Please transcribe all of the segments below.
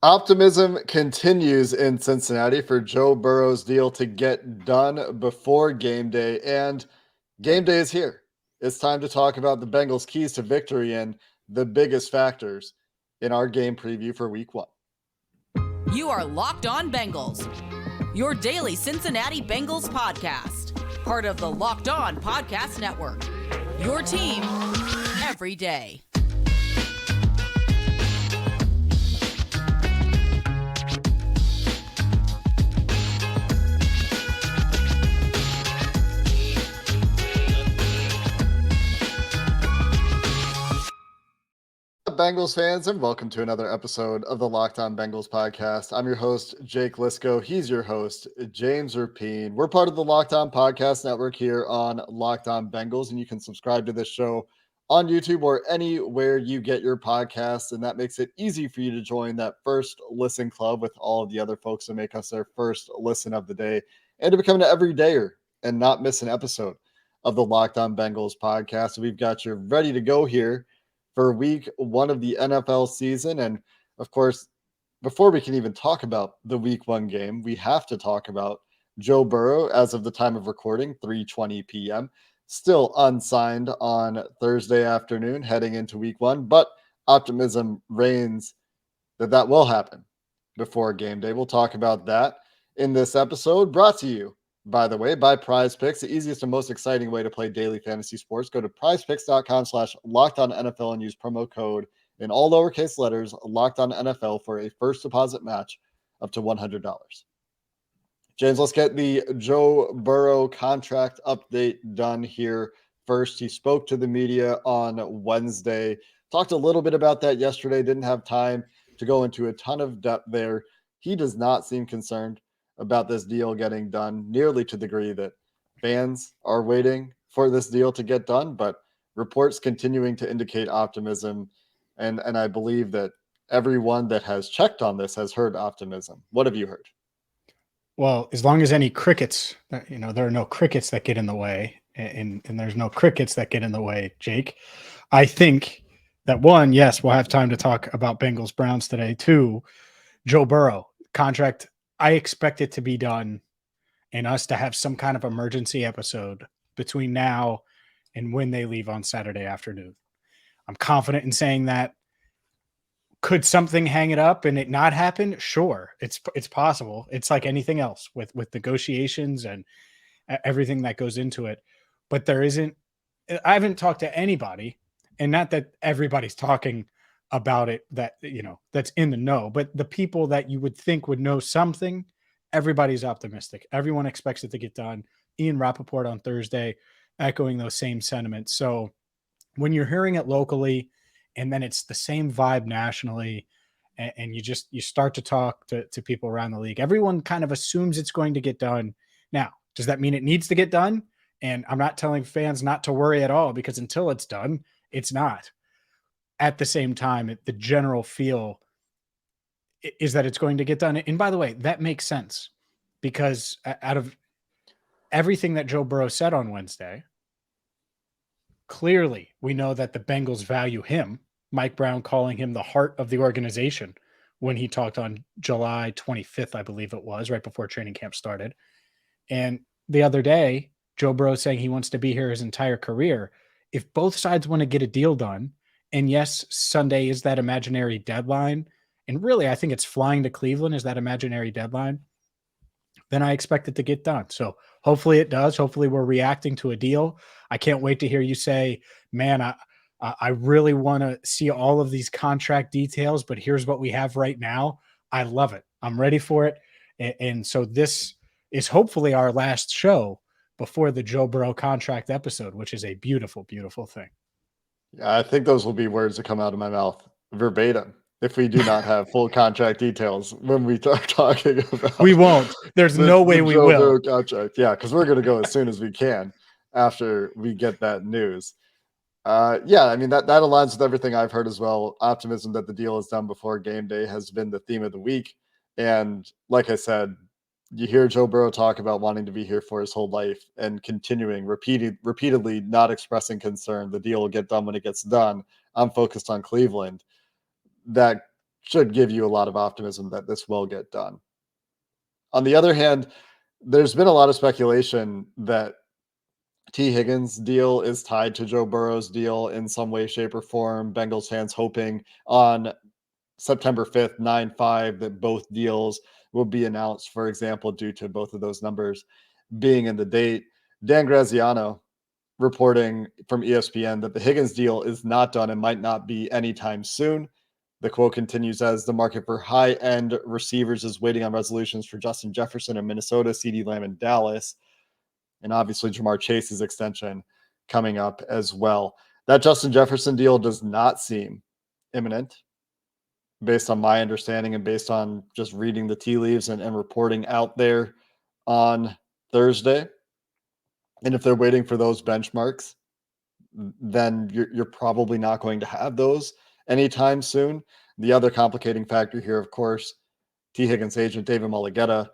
Optimism continues in Cincinnati for Joe Burrow's deal to get done before game day, and game day is here. It's time to talk about the Bengals' keys to victory and the biggest factors in our game preview for week one. You are Locked On Bengals, your daily Cincinnati Bengals podcast, part of the Locked On Podcast Network, your team every day. Bengals fans, and welcome to another episode of the Locked On Bengals podcast. I'm your host, Jake Lisco. He's your host, James Rapine. We're part of the Locked On Podcast Network here on Locked On Bengals, and you can subscribe to this show on YouTube or anywhere you get your podcasts, and that makes it easy for you to join that first listen club with all of the other folks that make us their first listen of the day, and to become an everydayer and not miss an episode of the Locked On Bengals podcast. So we've got you ready to go here for week one of the NFL season. And of course, before we can even talk about the week one game, we have to talk about Joe Burrow as of the time of recording, 3:20 p.m., still unsigned on Thursday afternoon heading into week one, but optimism reigns that will happen before game day. We'll talk about that in this episode, brought to you, by the way, by PrizePicks, the easiest and most exciting way to play daily fantasy sports. Go to prizepicks.com/LockedOnNFL and use promo code in all lowercase letters LockedOnNFL for a first deposit match up to $100. James, let's get the Joe Burrow contract update done here first. He spoke to the media on Wednesday, talked a little bit about that yesterday, didn't have time to go into a ton of depth there. He does not seem concerned about this deal getting done, nearly to the degree that fans are waiting for this deal to get done, but reports continuing to indicate optimism. And I believe that everyone that has checked on this has heard optimism. What have you heard? Well, as long as any crickets, there are no crickets that get in the way, and there's no crickets that get in the way, Jake. I think that one, yes, we'll have time to talk about Bengals Browns today. Two, Joe Burrow contract. I expect it to be done and us to have some kind of emergency episode between now and when they leave on Saturday afternoon. I'm confident in saying that. Could something hang it up and it not happen? Sure, it's possible. It's like anything else with negotiations and everything that goes into it. But there isn't. I haven't talked to anybody, and not that everybody's talking about it that that's in the know, but the people that you would think would know something, everybody's optimistic. Everyone expects it to get done. Ian Rappaport on Thursday echoing those same sentiments. So when you're hearing it locally and then it's the same vibe nationally, and you start to talk to people around the league, everyone kind of assumes it's going to get done. Now, does that mean it needs to get done? And I'm not telling fans not to worry at all, because until it's done, it's not. At the same time, the general feel is that it's going to get done. And by the way, that makes sense, because out of everything that Joe Burrow said on Wednesday, clearly we know that the Bengals value him. Mike Brown calling him the heart of the organization when he talked on July 25th, I believe it was, right before training camp started. And the other day, Joe Burrow saying he wants to be here his entire career. If both sides want to get a deal done, and yes, Sunday is that imaginary deadline, and really I think it's flying to Cleveland is that imaginary deadline, then I expect it to get done. So hopefully it does. Hopefully we're reacting to a deal. I can't wait to hear you say, man, I really want to see all of these contract details, but here's what we have right now. I love it. I'm ready for it. And so this is hopefully our last show before the Joe Burrow contract episode, which is a beautiful, beautiful thing. Yeah, I think those will be words that come out of my mouth verbatim if we do not have full contract details when we start talking about. We won't. There's no way we will. Burrow contract. Yeah, because we're going to go as soon as we can after we get that news. Yeah, I mean, that aligns with everything I've heard as well. Optimism that the deal is done before game day has been the theme of the week. And like I said, you hear Joe Burrow talk about wanting to be here for his whole life and continuing repeatedly not expressing concern. The deal will get done when it gets done. I'm focused on Cleveland. That should give you a lot of optimism that this will get done. On the other hand, there's been a lot of speculation that Tee Higgins' deal is tied to Joe Burrow's deal in some way, shape, or form. Bengals fans hoping on September 5th, 9/5, that both deals will be announced, for example, due to both of those numbers being in the date. Dan Graziano reporting from ESPN that the Higgins deal is not done and might not be anytime soon. The quote continues as the market for high-end receivers is waiting on resolutions for Justin Jefferson in Minnesota, CeeDee Lamb in Dallas, and obviously Jamar Chase's extension coming up as well. That Justin Jefferson deal does not seem imminent based on my understanding and based on just reading the tea leaves and reporting out there on Thursday. And if they're waiting for those benchmarks, then you're probably not going to have those anytime soon. The other complicating factor here, of course, Tee Higgins agent David Mulligetta,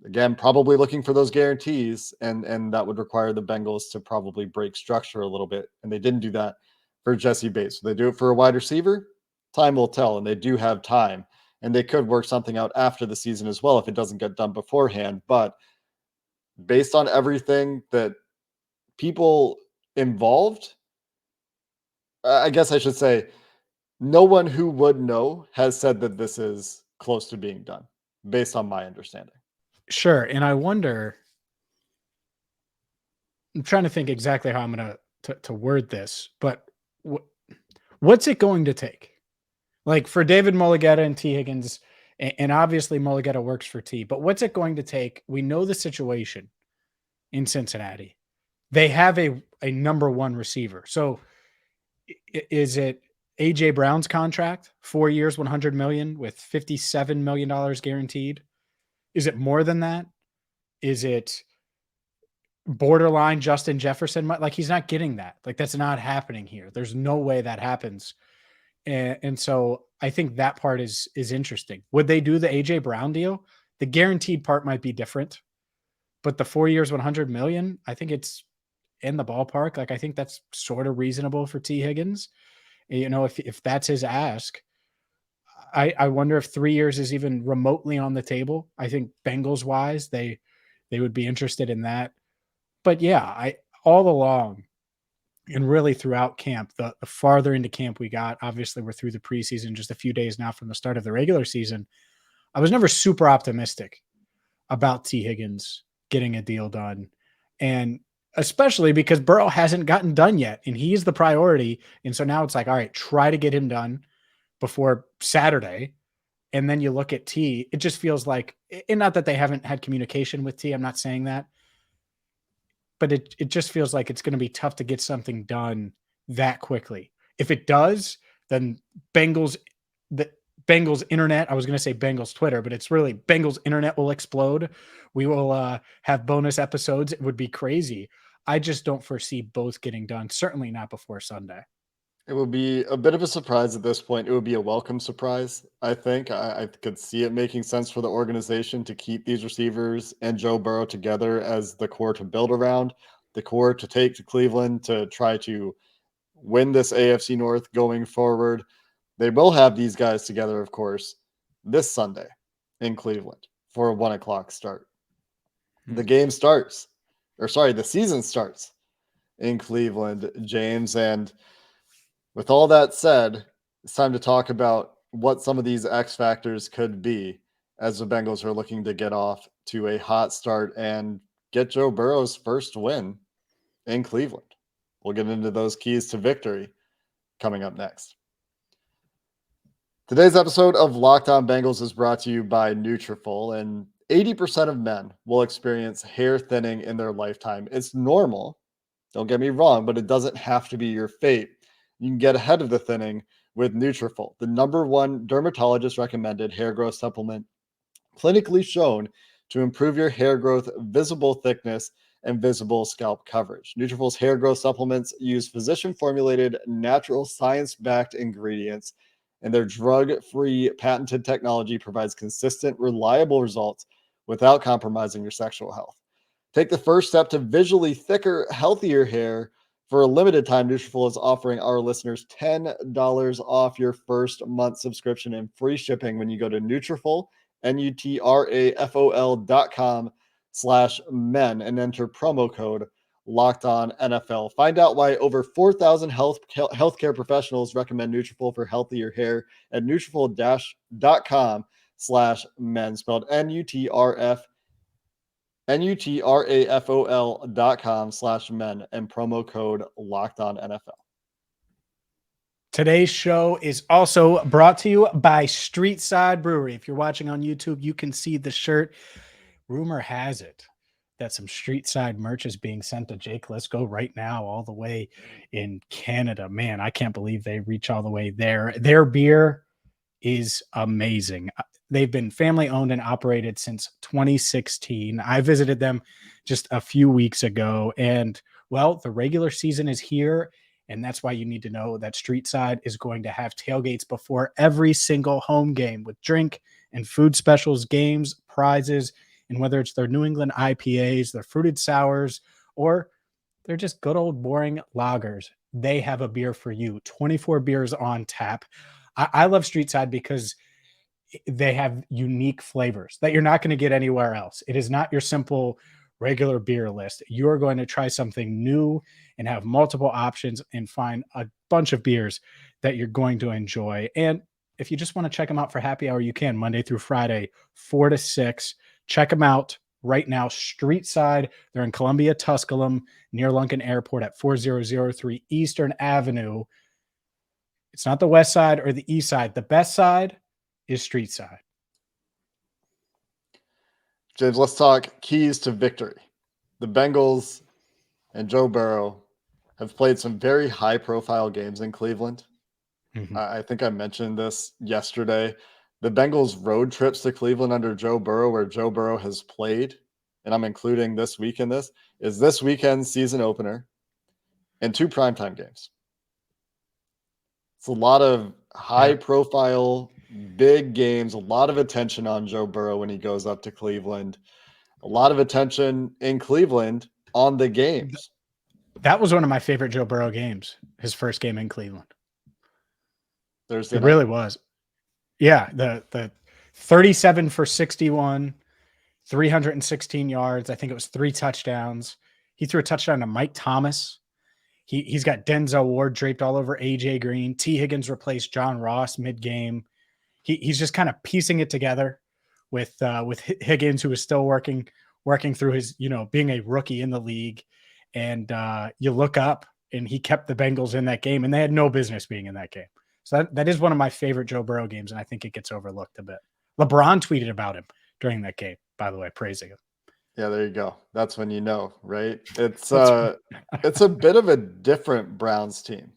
again, probably looking for those guarantees, and that would require the Bengals to probably break structure a little bit. And they didn't do that for Jesse Bates. So they do it for a wide receiver. Time will tell, and they do have time. And they could work something out after the season as well if it doesn't get done beforehand. But based on everything that people involved, I guess I should say, no one who would know has said that this is close to being done, based on my understanding. Sure. And I wonder, I'm trying to think exactly how I'm going to word this, but what's it going to take? Like for David Mulligetta and Tee Higgins, and obviously Mulligetta works for T, but what's it going to take? We know the situation in Cincinnati. They have a number one receiver. So is it AJ Brown's contract, 4 years, $100 million with $57 million guaranteed? Is it more than that? Is it borderline Justin Jefferson? Like he's not getting that. Like that's not happening here. There's no way that happens. And so I think that part is interesting. Would they do the AJ Brown deal? The guaranteed part might be different, but the 4 years, $100 million, I think it's in the ballpark. Like I think that's sort of reasonable for Tee Higgins. You know, if that's his ask, I wonder if 3 years is even remotely on the table. I think Bengals wise, they would be interested in that. But yeah, I all along and really throughout camp, the farther into camp we got, obviously we're through the preseason, just a few days now from the start of the regular season. I was never super optimistic about Tee Higgins getting a deal done. And especially because Burrow hasn't gotten done yet, and he's the priority. And so now it's like, all right, try to get him done before Saturday. And then you look at T, it just feels like, and not that they haven't had communication with T, I'm not saying that, but it just feels like it's going to be tough to get something done that quickly. If it does, then the Bengals internet, I was going to say Bengals Twitter, but it's really Bengals internet will explode. We will have bonus episodes. It would be crazy. I just don't foresee both getting done. Certainly not before Sunday. It would be a bit of a surprise at this point. It would be a welcome surprise, I think. I could see it making sense for the organization to keep these receivers and Joe Burrow together as the core to build around, the core to take to Cleveland to try to win this AFC North going forward. They will have these guys together, of course, this Sunday in Cleveland for a 1 o'clock start. The season starts in Cleveland, James. And with all that said, it's time to talk about what some of these X factors could be as the Bengals are looking to get off to a hot start and get Joe Burrow's first win in Cleveland. We'll get into those keys to victory coming up next. Today's episode of Locked On Bengals is brought to you by Nutrafol, and 80% of men will experience hair thinning in their lifetime. It's normal, don't get me wrong, but it doesn't have to be your fate. You can get ahead of the thinning with Nutrafol, the #1 dermatologist recommended hair growth supplement, clinically shown to improve your hair growth, visible thickness, and visible scalp coverage. Nutrafol's hair growth supplements use physician-formulated, natural, science-backed ingredients, and their drug-free patented technology provides consistent, reliable results without compromising your sexual health. Take the first step to visually thicker, healthier hair For a limited time, Nutrafol is offering our listeners $10 off your first month subscription and free shipping when you go to Nutrafol, Nutrafol.com/men and enter promo code Locked On NFL. Find out why over 4,000 healthcare professionals recommend Nutrafol for healthier hair at Nutrafol.com/men, spelled Nutrafol.com/men and promo code Locked On NFL. Today's show is also brought to you by Streetside Brewery. If you're watching on YouTube, you can see the shirt. Rumor has it that some Streetside merch is being sent to Jake Lisco right now, all the way in Canada. Man, I can't believe they reach all the way there. Their beer is amazing. They've been family owned and operated since 2016. I visited them just a few weeks ago, and well, the regular season is here. And that's why you need to know that Streetside is going to have tailgates before every single home game with drink and food specials, games, prizes, and whether it's their New England IPAs, their fruited sours, or they're just good old boring lagers, they have a beer for you. 24 beers on tap. I love Streetside because they have unique flavors that you're not going to get anywhere else. It is not your simple regular beer list. You're going to try something new and have multiple options and find a bunch of beers that you're going to enjoy. And if you just want to check them out for happy hour, you can Monday through Friday, 4 to 6. Check them out right now. Streetside. They're in Columbia, Tusculum, near Lunken Airport at 4003 Eastern Avenue. It's not the west side or the east side. The best side is Streetside. James, let's talk keys to victory. The Bengals and Joe Burrow have played some very high-profile games in Cleveland. Mm-hmm. I think I mentioned this yesterday. The Bengals' road trips to Cleveland under Joe Burrow, where Joe Burrow has played, and I'm including this week in this, is this weekend's season opener and 2 primetime games. It's a lot of high-profile, big games, a lot of attention on Joe Burrow when he goes up to Cleveland, a lot of attention in Cleveland on the games. That was one of my favorite Joe Burrow games, his first game in Cleveland. Thursday It night. really was. Yeah, the 37 for 61, 316 yards. I think it was 3 touchdowns. He threw a touchdown to Mike Thomas. He's got Denzel Ward draped all over AJ Green. Tee Higgins replaced John Ross mid-game. He's just kind of piecing it together with Higgins, who is still working through his, being a rookie in the league. And you look up, and he kept the Bengals in that game, and they had no business being in that game. So that is one of my favorite Joe Burrow games, and I think it gets overlooked a bit. LeBron tweeted about him during that game, by the way, praising him. Yeah, there you go. That's when you know, right? It's it's a bit of a different Browns team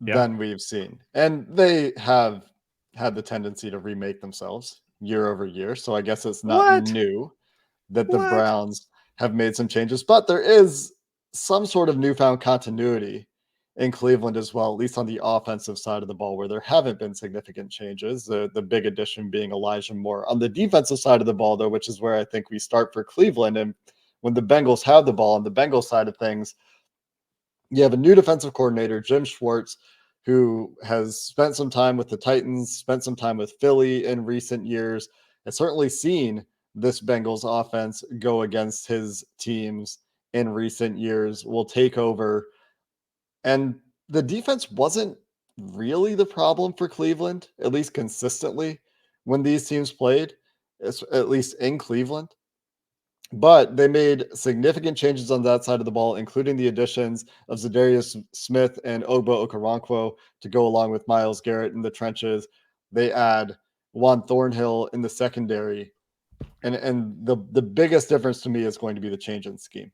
than we've seen. And they have had the tendency to remake themselves year over year. So I guess it's not new that the Browns have made some changes, but there is some sort of newfound continuity in Cleveland as well, at least on the offensive side of the ball, where there haven't been significant changes. The big addition being Elijah Moore. On the defensive side of the ball, though, which is where I think we start for Cleveland, and when the Bengals have the ball on the Bengals side of things, you have a new defensive coordinator, Jim Schwartz, who has spent some time with the Titans, spent some time with Philly in recent years, has certainly seen this Bengals offense go against his teams in recent years, will take over. And the defense wasn't really the problem for Cleveland, at least consistently, when these teams played, at least in Cleveland. But they made significant changes on that side of the ball, including the additions of Zadarius Smith and Ogbo Okoronkwo to go along with Myles Garrett in the trenches. They add Juan Thornhill in the secondary. And the biggest difference to me is going to be the change in scheme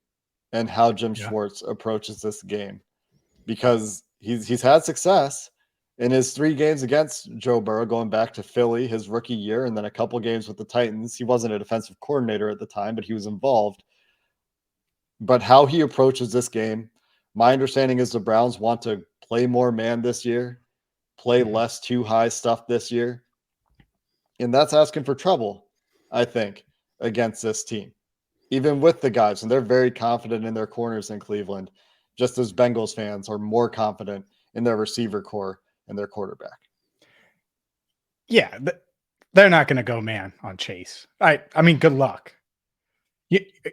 and how Jim Schwartz approaches this game. Because he's had success in his 3 games against Joe Burrow, going back to Philly, his rookie year, and then a couple games with the Titans. He wasn't a defensive coordinator at the time, but he was involved. But how he approaches this game, my understanding is the Browns want to play more man this year, play less too high stuff this year. And that's asking for trouble, I think, against this team, even with the guys. And they're very confident in their corners in Cleveland. just as Bengals fans are more confident in their receiver core and their quarterback. Yeah, they're not going to go man on Chase. I mean, good luck.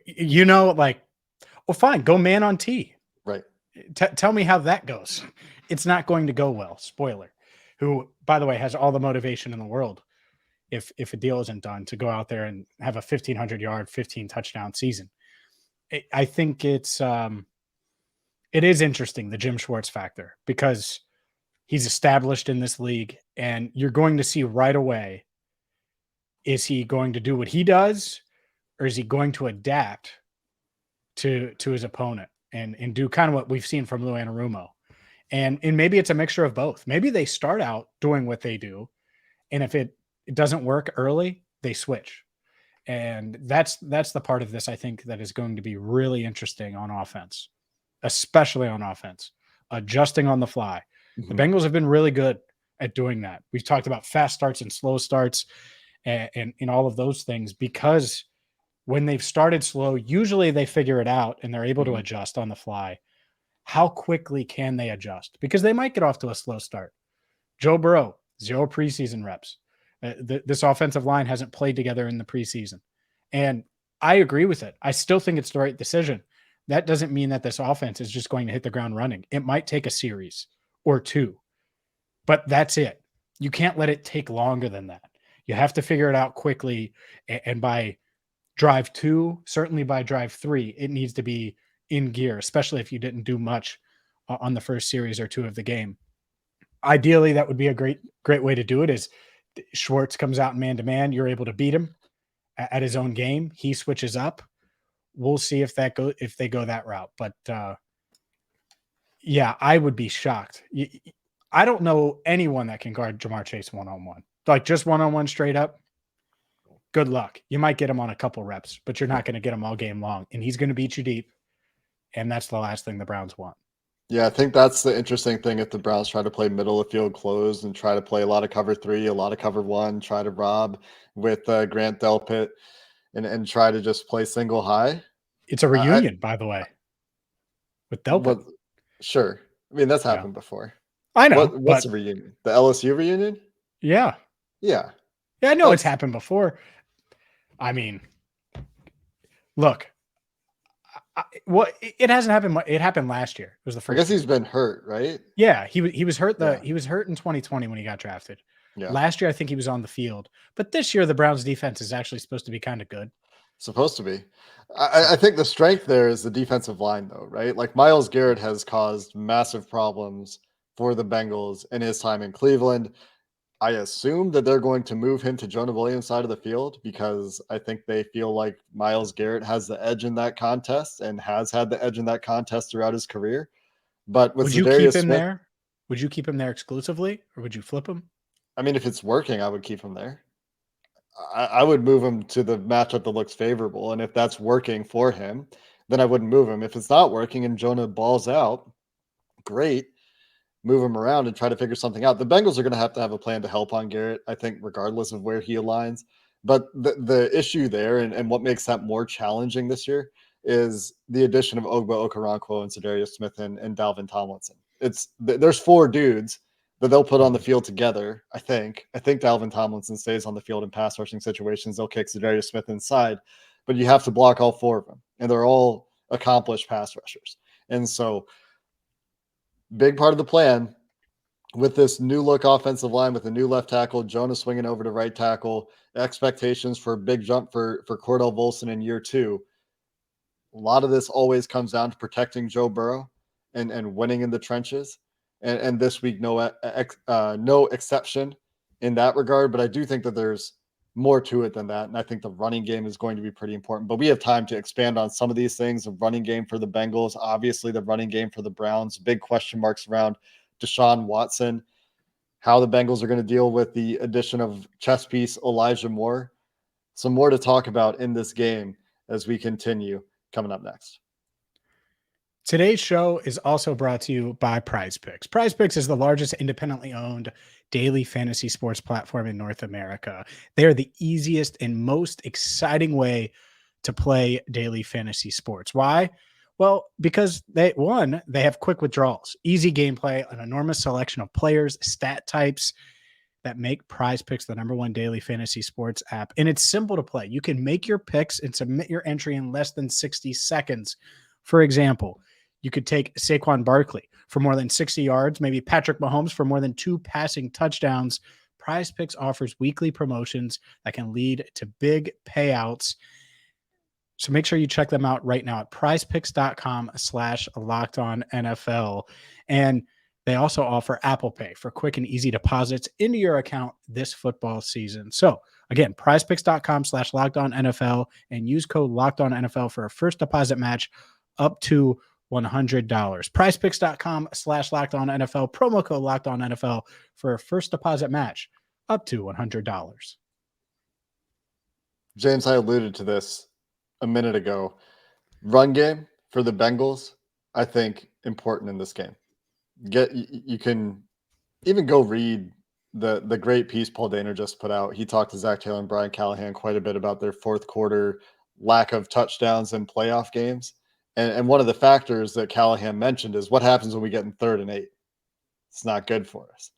You know, like, well, fine, go man on T. Right. Tell me how that goes. It's not going to go well. Spoiler. Who, by the way, has all the motivation in the world, if a deal isn't done, to go out there and have a 1,500-yard, 15 touchdown season. I think it is interesting, the Jim Schwartz factor, because he's established in this league, and you're going to see right away, is he going to do what he does, or is he going to adapt to his opponent and do kind of what we've seen from Lou Anarumo? And maybe it's a mixture of both. Maybe they start out doing what they do, and if it doesn't work early, they switch. And that's the part of this, I think, that is going to be really interesting on offense, especially on offense, adjusting on the fly. The Bengals have been really good at doing that. We've talked about fast starts and slow starts and all of those things, because when they've started slow, usually they figure it out and they're able to adjust on the fly. How quickly can they adjust? Because they might get off to a slow start. Joe Burrow, 0 preseason reps. This offensive line hasn't played together in the preseason. And I agree with it. I still think it's the right decision. That doesn't mean that this offense is just going to hit the ground running. It might take a series or two, but that's it. You can't let it take longer than that. You have to figure it out quickly. And by drive 2, certainly by drive 3, it needs to be in gear, especially if you didn't do much on the first series or 2 of the game. Ideally, that would be a great way to do it, is Schwartz comes out man-to-man. You're able to beat him at his own game. He switches up. We'll see if they go that route. But yeah, I would be shocked. I don't know anyone that can guard Jamar Chase one-on-one. Like, just one-on-one straight up, good luck. You might get him on a couple reps, but you're not going to get him all game long. And he's going to beat you deep. And that's the last thing the Browns want. Yeah, I think that's the interesting thing. If the Browns try to play middle of field closed and try to play a lot of cover 3, a lot of cover 1, try to rob with Grant Delpit and try to just play single high. It's a reunion, by the way, with Delpit. Sure. I mean, that's happened before. I know. What's the reunion? The LSU reunion? Yeah. Yeah. Yeah, I know it's happened before. I mean, look, it hasn't happened. It happened last year. It was the first. I guess he's been hurt, right? Yeah, he was hurt. He was hurt in 2020 when he got drafted. Yeah. Last year, I think he was on the field, but this year the Browns' defense is actually supposed to be kind of good. Supposed to be. I think the strength there is the defensive line, though, right? Like, Myles Garrett has caused massive problems for the Bengals in his time in Cleveland. I assume that they're going to move him to Jonah Williams' side of the field, because I think they feel like Myles Garrett has the edge in that contest and has had the edge in that contest throughout his career. But with Would you keep him Smith, there? Would you keep him there exclusively, or would you flip him? I mean, if it's working, I would keep him there. I would move him to the matchup that looks favorable. And if that's working for him, then I wouldn't move him. If it's not working and Jonah balls out, great. Move him around and try to figure something out. The Bengals are going to have a plan to help on Garrett, I think, regardless of where he aligns. But the issue there, and what makes that more challenging this year, is the addition of Ogba Okoronkwo and Za'Darius Smith and Dalvin Tomlinson. There's 4 dudes that they'll put on the field together. I think Dalvin Tomlinson stays on the field in pass rushing situations. They'll kick Za'Darius Smith inside, but you have to block all 4 of them, and they're all accomplished pass rushers. And so, big part of the plan with this new look offensive line, with a new left tackle, Jonah swinging over to right tackle, expectations for a big jump for Cordell Volson in year 2. A lot of this always comes down to protecting Joe Burrow and winning in the trenches. And this week, no exception in that regard. But I do think that there's more to it than that. And I think the running game is going to be pretty important. But we have time to expand on some of these things. The running game for the Bengals, obviously the running game for the Browns, big question marks around Deshaun Watson, how the Bengals are going to deal with the addition of chess piece Elijah Moore. Some more to talk about in this game as we continue coming up next. Today's show is also brought to you by PrizePicks. PrizePicks is the largest independently owned daily fantasy sports platform in North America. They are the easiest and most exciting way to play daily fantasy sports. Why? Well, because they have quick withdrawals, easy gameplay, an enormous selection of players, stat types that make PrizePicks the #1 daily fantasy sports app. And it's simple to play. You can make your picks and submit your entry in less than 60 seconds. For example, you could take Saquon Barkley for more than 60 yards, maybe Patrick Mahomes for more than 2 passing touchdowns. PrizePicks offers weekly promotions that can lead to big payouts. So make sure you check them out right now at prizepicks.com/lockedonnfl. And they also offer Apple Pay for quick and easy deposits into your account this football season. So again, prizepicks.com/lockedonnfl and use code lockedonnfl for a first deposit match up to $100. prizepicks.com/lockedonnfl, promo code lockedonnfl for a first deposit match up to $100. James, I alluded to this a minute ago. Run game for the Bengals, I think, important in this game. You can even go read the great piece Paul Dehner just put out. He talked to Zach Taylor and Brian Callahan quite a bit about their fourth quarter lack of touchdowns in playoff games. And one of the factors that Callahan mentioned is what happens when we get in 3rd and 8. It's not good for us.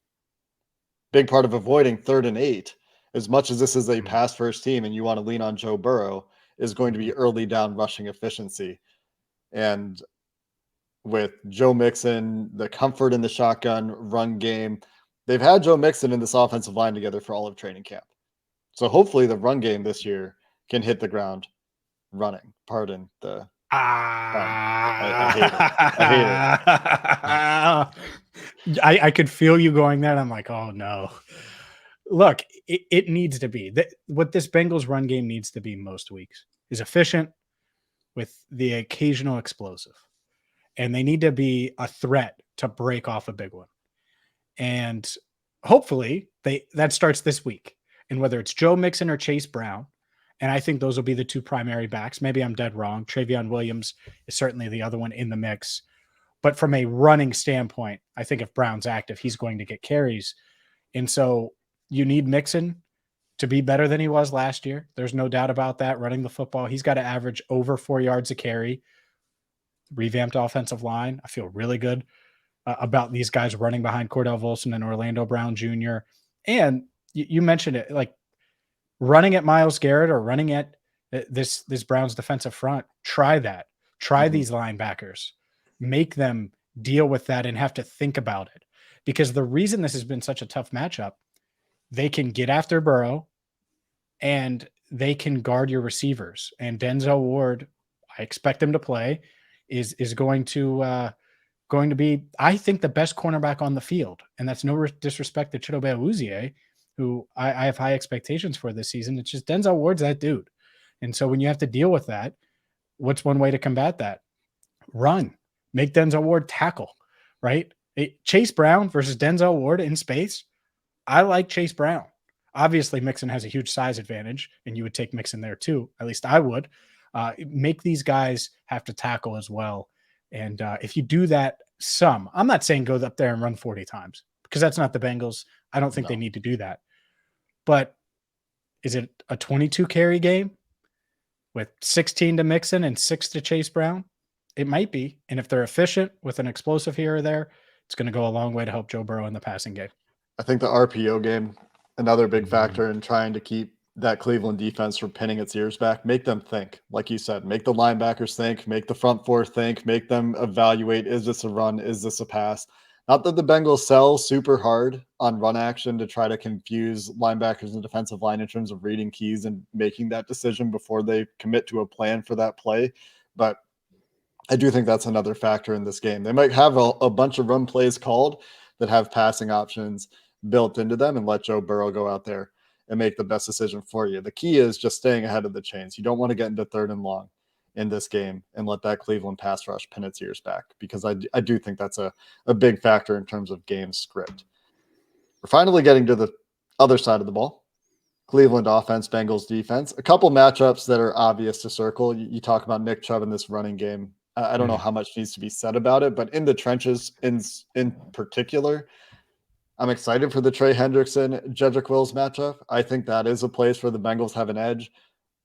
Big part of avoiding 3rd and 8, as much as this is a pass first team and you want to lean on Joe Burrow, is going to be early down rushing efficiency. And with Joe Mixon, the comfort in the shotgun run game, they've had Joe Mixon and this offensive line together for all of training camp. So hopefully the run game this year can hit the ground running. Pardon the I hate it. I could feel you going there. And I'm like, oh no. Look, it needs to be what this Bengals run game needs to be most weeks is efficient with the occasional explosive. And they need to be a threat to break off a big one. And hopefully that starts this week. And whether it's Joe Mixon or Chase Brown, and I think those will be the 2 primary backs. Maybe I'm dead wrong. Travion Williams is certainly the other one in the mix. But from a running standpoint, I think if Brown's active, he's going to get carries. And so you need Mixon to be better than he was last year. There's no doubt about that. Running the football, he's got to average over 4 yards a carry. Revamped offensive line. I feel really good about these guys running behind Cordell Volson and Orlando Brown Jr. And you mentioned it, like running at Myles Garrett or running at this Browns defensive front. Try that. Try these linebackers. Make them deal with that and have to think about it. Because the reason this has been such a tough matchup, they can get after Burrow and they can guard your receivers. And Denzel Ward, I expect him to play, is going to be, I think, the best cornerback on the field. And that's no disrespect to Chidobe Awuzie, who I have high expectations for this season. It's just Denzel Ward's that dude. And so when you have to deal with that, what's one way to combat that? Run. Make Denzel Ward tackle, right? Chase Brown versus Denzel Ward in space. I like Chase Brown. Obviously, Mixon has a huge size advantage, and you would take Mixon there too. At least I would. Make these guys have to tackle as well. And if you do that I'm not saying go up there and run 40 times because that's not the Bengals. I don't think they need to do that. But is it a 22 carry game with 16 to Mixon and 6 to Chase Brown? It might be. And if they're efficient with an explosive here or there, it's going to go a long way to help Joe Burrow in the passing game. I think the RPO game, another big factor in trying to keep that Cleveland defense from pinning its ears back. Make them think, like you said, make the linebackers think, make the front four think, make them evaluate, is this a run? Is this a pass? Not that the Bengals sell super hard on run action to try to confuse linebackers and defensive line in terms of reading keys and making that decision before they commit to a plan for that play. But I do think that's another factor in this game. They might have a bunch of run plays called that have passing options built into them and let Joe Burrow go out there and make the best decision for you. The key is just staying ahead of the chains. You don't want to get into 3rd and long in this game and let that Cleveland pass rush pin its ears back, because I do think that's a big factor in terms of game script. We're finally getting to the other side of the ball. Cleveland offense, Bengals defense. A couple matchups that are obvious to circle. You talk about Nick Chubb in this running game. I don't know how much needs to be said about it, but in the trenches in particular, I'm excited for the Trey Hendrickson, Jedrick Wills matchup. I think that is a place where the Bengals have an edge.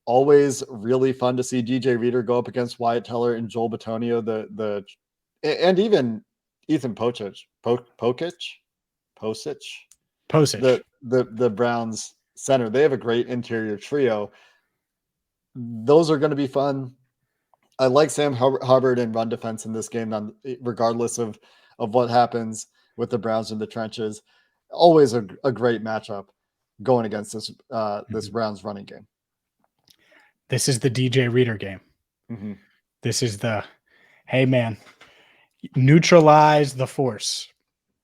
always really fun to see DJ Reader go up against Wyatt Teller and Joel Bitonio, and even Ethan Posich, the Browns center. They have a great interior trio. Those are going to be fun. I like Sam Hubbard in run defense in this game, regardless of what happens with the Browns in the trenches. Always a great matchup going against this Browns running game. This is the DJ Reader game. Mm-hmm. This is hey man, neutralize the force.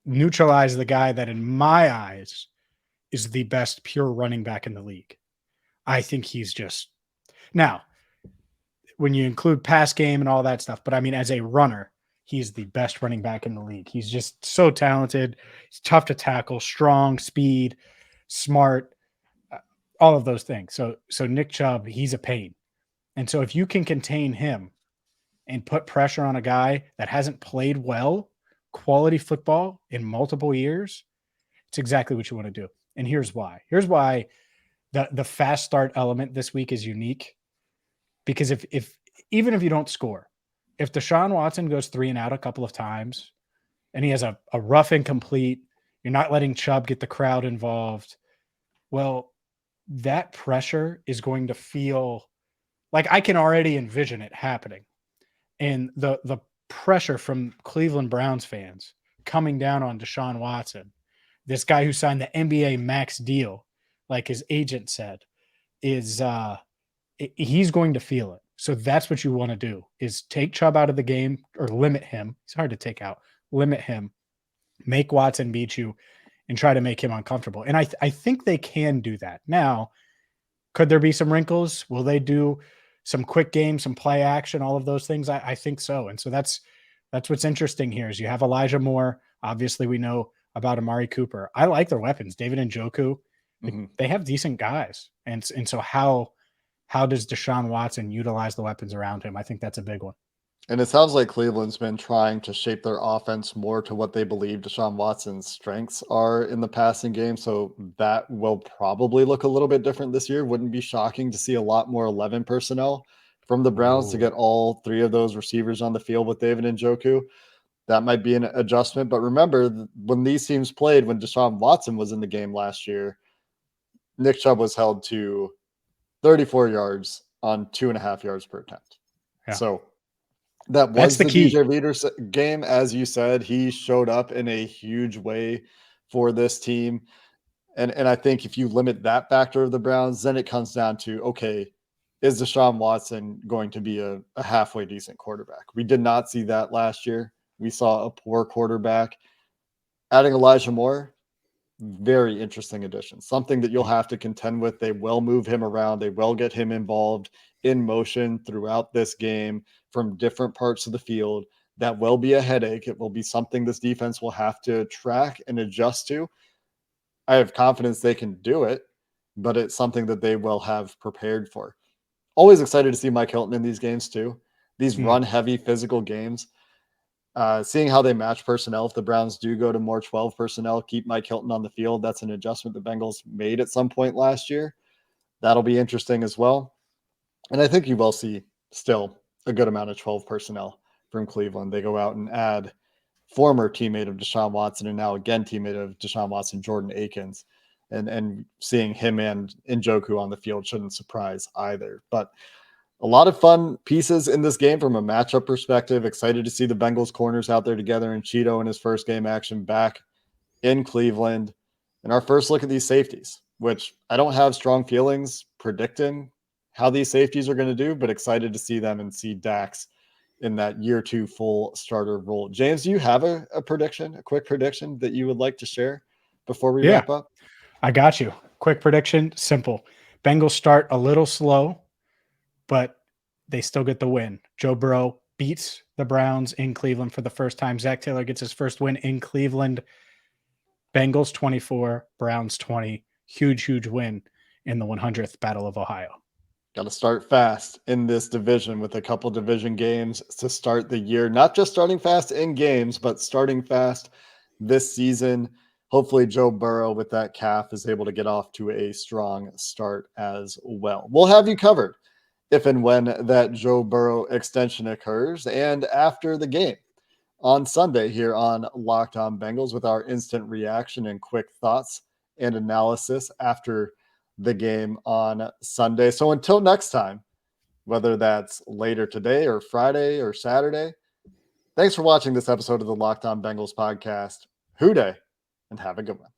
Neutralize the guy that in my eyes is the best pure running back in the league. I think he's just now when you include pass game and all that stuff, but I mean, as a runner, he's the best running back in the league. He's just so talented. He's tough to tackle, strong, speed, smart, all of those things. So Nick Chubb, he's a pain. And so if you can contain him and put pressure on a guy that hasn't played well, quality football in multiple years, it's exactly what you want to do. And here's why. Here's why the fast start element this week is unique. Because if even if you don't score, if Deshaun Watson goes 3 and out a couple of times and he has a rough incomplete, you're not letting Chubb get the crowd involved. Well, that pressure is going to feel like I can already envision it happening. And the pressure from Cleveland Browns fans coming down on Deshaun Watson, this guy who signed the NBA max deal, like his agent said, is he's going to feel it. So that's what you want to do is take Chubb out of the game or limit him. He's hard to take out. Limit him, make Watson beat you, and try to make him uncomfortable. And I think they can do that. Now, could there be some wrinkles? Will they do some quick game, some play action, all of those things? I think so. And so that's what's interesting here is you have Elijah Moore. Obviously, we know about Amari Cooper. I like their weapons. David Njoku, they have decent guys. And so how does Deshaun Watson utilize the weapons around him? I think that's a big one. And it sounds like Cleveland's been trying to shape their offense more to what they believe Deshaun Watson's strengths are in the passing game. So that will probably look a little bit different this year. Wouldn't be shocking to see a lot more 11 personnel from the Browns to get all 3 of those receivers on the field with David Njoku. That might be an adjustment. But remember, when these teams played, when Deshaun Watson was in the game last year, Nick Chubb was held to 34 yards on 2.5 yards per attempt. Yeah. So that was the key. DJ Reader game. As you said, he showed up in a huge way for this team. And I think if you limit that factor of the Browns, then it comes down to, okay, is Deshaun Watson going to be a halfway decent quarterback? We did not see that last year. We saw a poor quarterback. Adding Elijah Moore, very interesting addition. Something that you'll have to contend with. They will move him around. They will get him involved in motion throughout this game from different parts of the field. That will be a headache. It will be something this defense will have to track and adjust to. I have confidence they can do it, but it's something that they will have prepared for. Always excited to see Mike Hilton in these games too. These run-heavy physical games. Seeing how they match personnel. If the Browns do go to more 12 personnel, keep Mike Hilton on the field. That's an adjustment the Bengals made at some point last year. That'll be interesting as well. And I think you will see still a good amount of 12 personnel from Cleveland. They go out and add former teammate of Deshaun Watson and now again teammate of Deshaun Watson, Jordan Akins. And seeing him and Njoku on the field shouldn't surprise either. But a lot of fun pieces in this game from a matchup perspective. Excited to see the Bengals corners out there together and Cheeto in his first game action back in Cleveland. And our first look at these safeties, which I don't have strong feelings predicting how these safeties are going to do, but excited to see them and see Dax in that year 2 full starter role. James, do you have a prediction, a quick prediction that you would like to share before we wrap up? I got you. Quick prediction, simple. Bengals start a little slow, but they still get the win. Joe Burrow beats the Browns in Cleveland for the first time. Zach Taylor gets his first win in Cleveland. Bengals 24, Browns 20. Huge win in the 100th Battle of Ohio. Got to start fast in this division with a couple division games to start the year. Not just starting fast in games, but starting fast this season. hopefully Joe Burrow with that calf is able to get off to a strong start as well. We'll have you covered if and when that Joe Burrow extension occurs and after the game on Sunday here on Locked On Bengals with our instant reaction and quick thoughts and analysis after the game on Sunday. So until next time, whether that's later today or Friday or Saturday, thanks for watching this episode of the Locked On Bengals podcast. Hoo day, and have a good one.